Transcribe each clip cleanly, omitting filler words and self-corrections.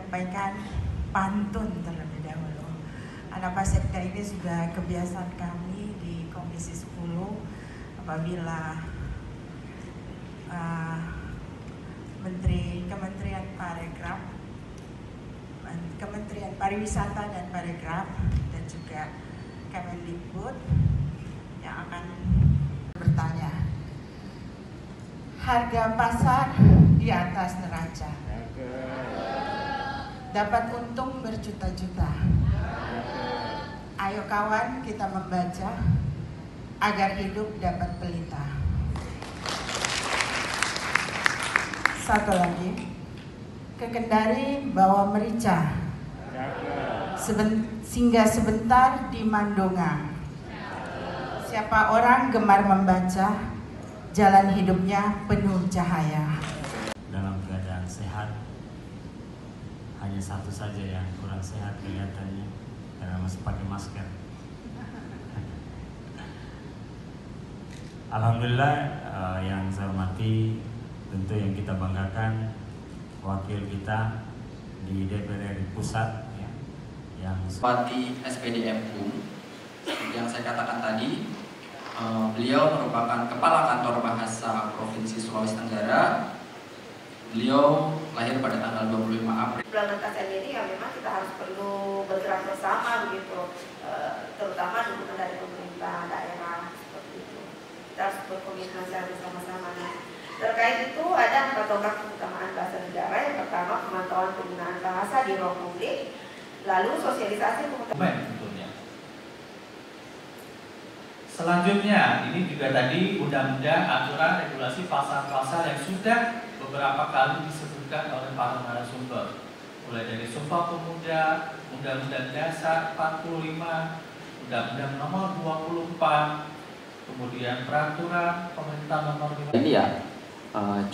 menyampaikan pantun terlebih dahulu. Anapa Sekda ini sudah kebiasaan kami di Komisi 10 apabila Kementerian Pariwisata dan Parekraf dan juga Kemendikbud yang akan bertanya, harga pasar di atas neraca dapat untung berjuta-juta. Ayo kawan, kita membaca agar hidup dapat pelita. Satu lagi, ke Kendari bawa merica, singgah sebentar di Mandonga. Siapa orang gemar membaca, jalan hidupnya penuh cahaya. Dalam keadaan sehat, hanya satu saja yang kurang sehat kelihatannya karena masih pakai masker. Alhamdulillah, yang saya hormati, tentu yang kita banggakan wakil kita di DPR RI Pusat ya, yang Bupati SPDM PUM yang saya katakan tadi, beliau merupakan Kepala Kantor Bahasa Provinsi Sulawesi Tenggara. Beliau lahir pada tanggal 25 April. Implementasi ini ya memang kita harus perlu bergerak bersama begitu, terutama dukungan dari pemerintah daerah seperti itu. Kita harus berkomitmen secara bersama-sama. Terkait itu ada 4 tonggak keutamaan bahasa negara. Yang pertama, pemantauan penggunaan bahasa di ruang publik, lalu sosialisasi pengetahuan. Tentunya. Selanjutnya, ini juga tadi undang-undang, aturan, regulasi, pasal-pasal yang sudah beberapa kali disebutkan oleh para narasumber, mulai dari Sumpah Pemuda, Undang-Undang Dasar 45, Undang-Undang Nomor 24, kemudian Peraturan Pemerintah Nomor 5. Ini ya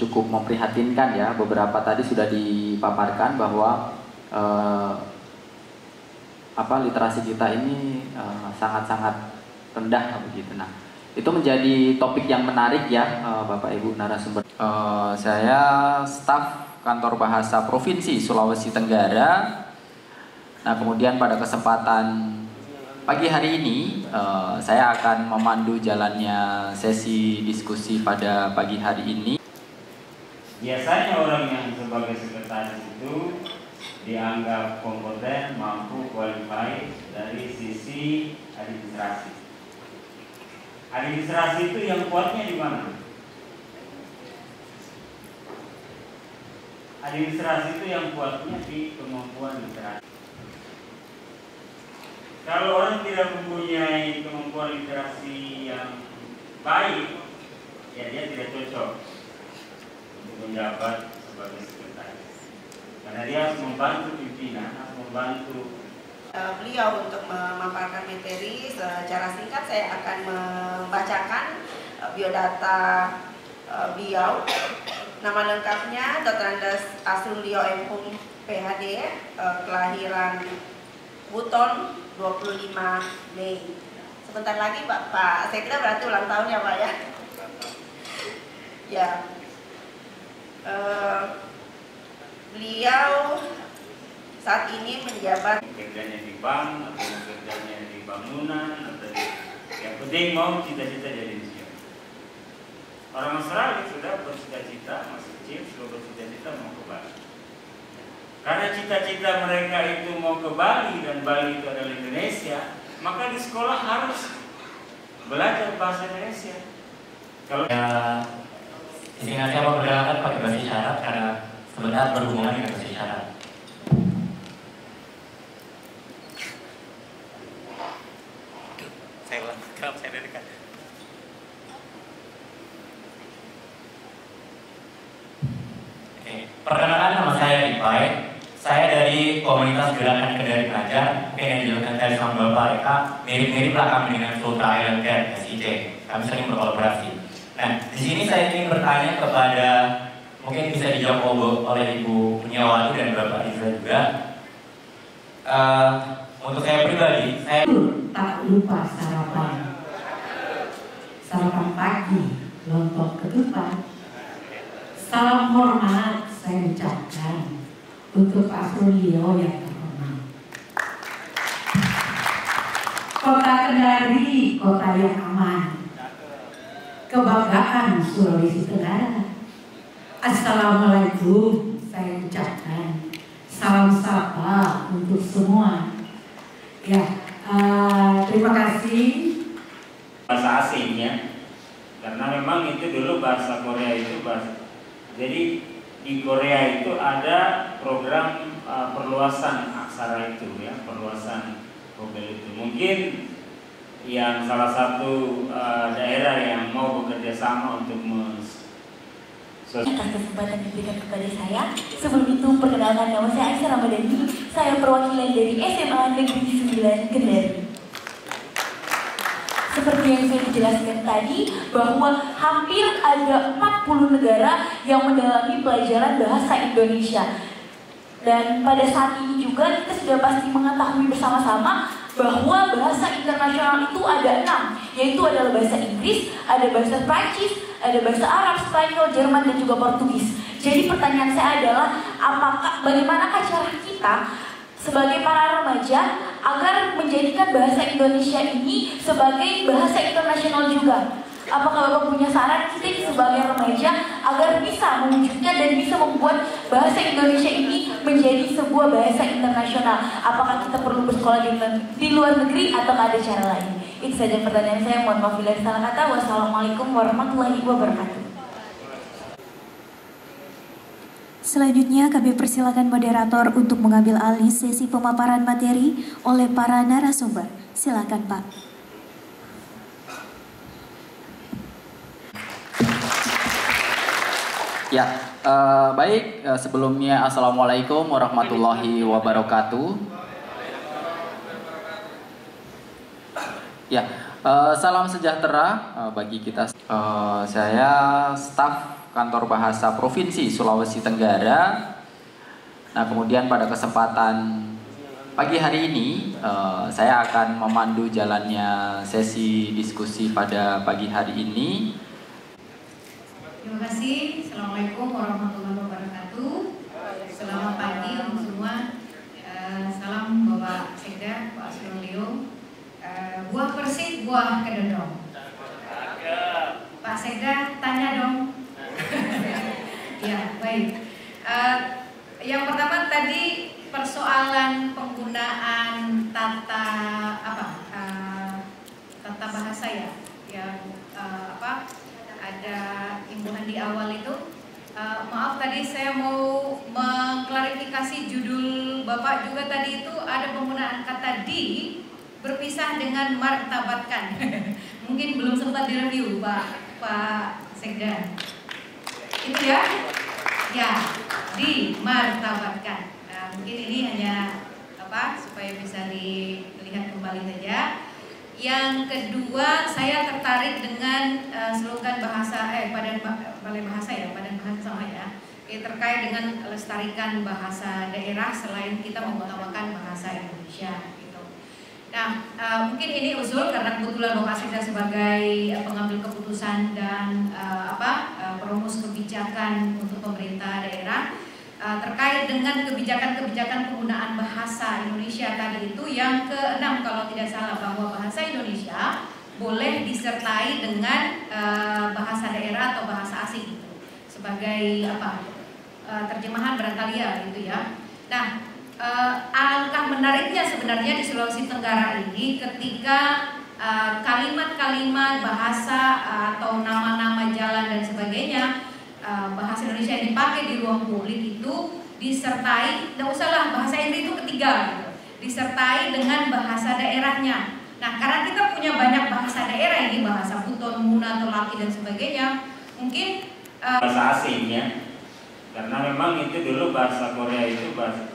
cukup memprihatinkan ya, beberapa tadi sudah dipaparkan bahwa literasi kita ini sangat-sangat rendah begitu. Nah, itu menjadi topik yang menarik ya, Bapak Ibu narasumber. Saya staf Kantor Bahasa Provinsi Sulawesi Tenggara. Nah, kemudian pada kesempatan pagi hari ini saya akan memandu jalannya sesi diskusi pada pagi hari ini. biasanya orang yang sebagai sekretaris itu dianggap kompeten, mampu, qualified dari sisi administrasi. Administrasi itu yang kuatnya di mana? Administrasi itu yang kuatnya di kemampuan literasi. Kalau orang tidak mempunyai kemampuan literasi yang baik, ya dia tidak cocok untuk menjabat sebagai sekretaris. Karena dia harus membantu pimpinan, harus membantu. Beliau untuk memaparkan materi secara singkat, saya akan membacakan biodata beliau. Nama lengkapnya Dr. Andes Asulio M. Hum, PhD, kelahiran Buton 25 Mei. Sebentar lagi Pak, saya kira berarti ulang tahun ya Pak ya. Ya, beliau saat ini menjabat Kerjanya di bank, atau kerjanya di bangunan, atau yang penting mau cita-cita jadi manusia. Orang Australia sudah bercita-cita, masih kecil sudah bercita-cita mau ke Bali. Karena cita-cita mereka itu mau ke Bali dan Bali itu adalah Indonesia, maka di sekolah harus belajar bahasa Indonesia. Kalau izinkan saya memperkenalkan pakai bahasa isyarat karena sebenarnya berhubungan dengan bahasa isyarat. Saya dekat. Perkenalkan, nama saya Ipai. Saya dari komunitas Gerakan Kendari Belajar. Mungkin yang dilakukan dari sama Bapak Eka mirip-mirip lah kami dengan Sultra Island Care SIC. Kami sering berkolaborasi. Nah, di sini saya ingin bertanya kepada, mungkin bisa dijawab oleh Ibu Punyawati dan Bapak Riza juga. Untuk saya pribadi, saya tak lupa sarapan. Sarapan pagi, lontong ketupat. Salam hormat saya ucapkan untuk Pak Suryo yang terhormat. Kota Kendari, kota yang aman, kebanggaan Sulawesi Tenggara. Assalamualaikum, saya ucapkan salam sapa untuk semua. Ya, terima kasih. Bahasa asingnya, karena memang itu dulu bahasa Korea itu bahasa. Jadi di Korea itu ada program perluasan aksara itu ya, perluasan vokal itu. Mungkin yang salah satu daerah yang mau bekerja sama untuk atas kesempatan diberikan kepada saya. Sebelum itu perkenalkan, nama saya Aisyah Ramadhani. Saya perwakilan dari SMA Negeri 9 Kendari. Seperti yang saya dijelaskan tadi, bahwa hampir ada 40 negara yang mendalami pelajaran bahasa Indonesia. Dan pada saat ini juga kita sudah pasti mengetahui bersama-sama bahwa bahasa internasional itu ada 6, yaitu adalah bahasa Inggris, ada bahasa Prancis, ada bahasa Arab, Spanyol, Jerman, dan juga Portugis. Jadi pertanyaan saya adalah, bagaimanakah cara kita sebagai para remaja agar menjadikan bahasa Indonesia ini sebagai bahasa internasional juga? Apakah Bapak punya saran kita ini sebagai remaja agar bisa mewujudkan dan bisa membuat bahasa Indonesia ini menjadi sebuah bahasa internasional? Apakah kita perlu bersekolah di luar negeri atau ada cara lain? Itu saja pertanyaan saya. Mohon maaf bila salah kata. Wassalamualaikum warahmatullahi wabarakatuh. Selanjutnya kami persilakan moderator untuk mengambil alih sesi pemaparan materi oleh para narasumber. Silakan Pak. Ya, baik. Sebelumnya Assalamualaikum warahmatullahi wabarakatuh. Ya, salam sejahtera bagi kita. Saya staf Kantor Bahasa Provinsi Sulawesi Tenggara. Nah, kemudian pada kesempatan pagi hari ini saya akan memandu jalannya sesi diskusi pada pagi hari ini. Terima kasih. Assalamualaikum warahmatullahi wabarakatuh. Selamat pagi untuk semua. Salam Bapak Sekda, Pak Suryo. Buah Persik, buah kedondong. Pak Sekda, tanya dong. Ya, baik. Yang pertama tadi persoalan penggunaan tata bahasa ya, yang ada imbuhan di awal itu. Maaf tadi saya mau mengklarifikasi judul Bapak juga tadi itu ada penggunaan kata di berpisah dengan martabatkan. Mungkin belum sempat direview Pak Sekda. Itu ya? Ya, di martabatkan. Nah, mungkin ini hanya supaya bisa dilihat kembali saja. Yang kedua, saya tertarik dengan slogan Badan Bahasa sama ya, terkait dengan lestarikan bahasa daerah selain kita mengutamakan bahasa Indonesia. Gitu. Nah, mungkin ini usul karena kebetulan Bapak Sekda sebagai pengambil keputusan dan perumus kebijakan untuk pemerintah daerah. Terkait dengan kebijakan-kebijakan penggunaan bahasa Indonesia tadi itu yang ke-6 kalau tidak salah, bahwa bahasa Indonesia boleh disertai dengan bahasa daerah atau bahasa asing gitu, sebagai terjemahan barangkali ya gitu ya. Nah, alangkah menariknya sebenarnya di Sulawesi Tenggara ini ketika kalimat-kalimat bahasa atau nama-nama jalan dan sebagainya, bahasa Indonesia yang dipakai di ruang publik itu disertai, tidak usahlah bahasa Inggris itu ketiga gitu, disertai dengan bahasa daerahnya. Nah, karena kita punya banyak bahasa daerah ini, bahasa Buton, Muna, Tolaki dan sebagainya, mungkin bahasa asingnya, karena memang itu dulu bahasa Korea itu bahasa.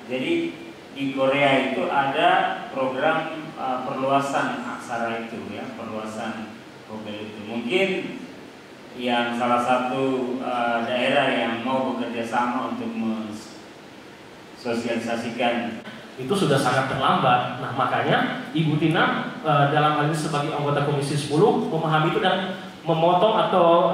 Jadi di Korea itu ada program perluasan aksara itu ya, perluasan vokal itu. Mungkin yang salah satu daerah yang mau bekerja sama untuk mensosialisasikan itu sudah sangat terlambat. Nah, makanya Ibu Tina dalam hal ini sebagai anggota Komisi 10 memahami itu dan memotong atau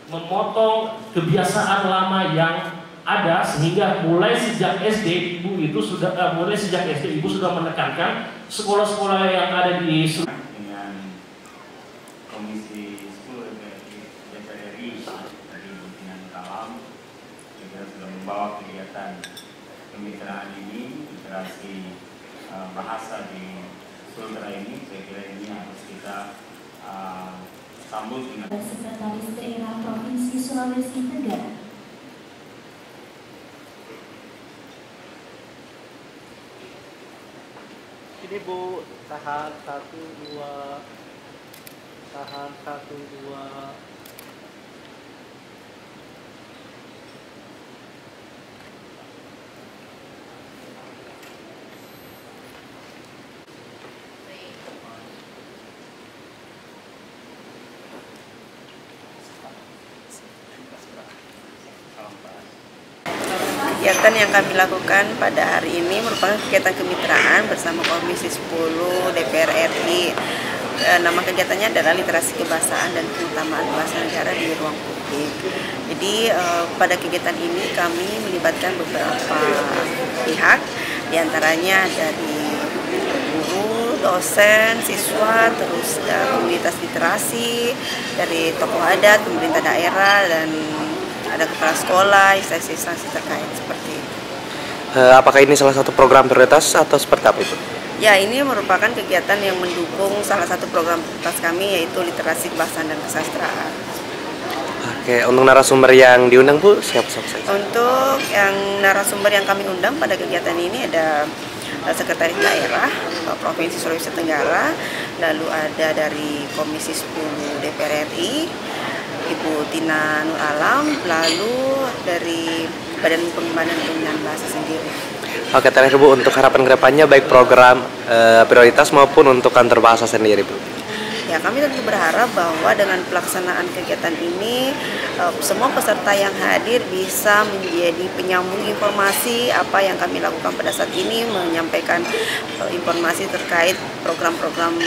memotong kebiasaan lama yang ada, sehingga mulai sejak SD ibu itu sudah menekankan sekolah-sekolah yang ada di dengan Komisi 10 DPR RI dari pimpinan Kalam juga sudah membawa kegiatan kemitraan ini, literasi bahasa di Sultra ini. Saya kira ini harus kita sambut dengan Sekretaris Daerah Provinsi Sulawesi Tenggara. Ini Bu, tahan 1, 2, tahan 1, 2. Kegiatan yang kami lakukan pada hari ini merupakan kegiatan kemitraan bersama Komisi 10 DPR RI. Nama kegiatannya adalah literasi kebahasaan dan keutamaan bahasa negara di ruang publik. Jadi pada kegiatan ini kami melibatkan beberapa pihak, diantaranya dari guru, dosen, siswa, terus komunitas literasi, dari tokoh adat, pemerintah daerah, dan ada kepala sekolah, instansi-instansi terkait seperti itu. Apakah ini salah satu program prioritas atau seperti apa itu? Ya, ini merupakan kegiatan yang mendukung salah satu program prioritas kami, yaitu literasi kebahasaan dan kesastraan. Oke, untuk narasumber yang diundang Bu, siapa saja? Untuk yang narasumber yang kami undang pada kegiatan ini ada Sekretaris Daerah Provinsi Sulawesi Tenggara, lalu ada dari Komisi 10 DPR RI, Ibu Tina Nur Alam, lalu dari Badan Pengembangan dan Pembinaan Bahasa sendiri. Oke, terakhir Bu, untuk harapan kedepannya baik program prioritas maupun untuk kantor bahasa sendiri Bu. Ya, kami tentu berharap bahwa dengan pelaksanaan kegiatan ini semua peserta yang hadir bisa menjadi penyambung informasi apa yang kami lakukan pada saat ini, menyampaikan informasi terkait program-program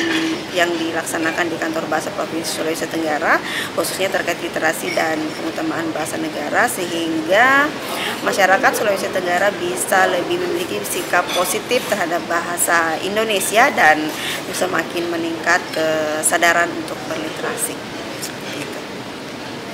yang dilaksanakan di Kantor Bahasa Provinsi Sulawesi Tenggara, khususnya terkait literasi dan pengutamaan bahasa negara, sehingga masyarakat Sulawesi Tenggara bisa lebih memiliki sikap positif terhadap bahasa Indonesia dan bisa makin meningkat kesadaran untuk berliterasi.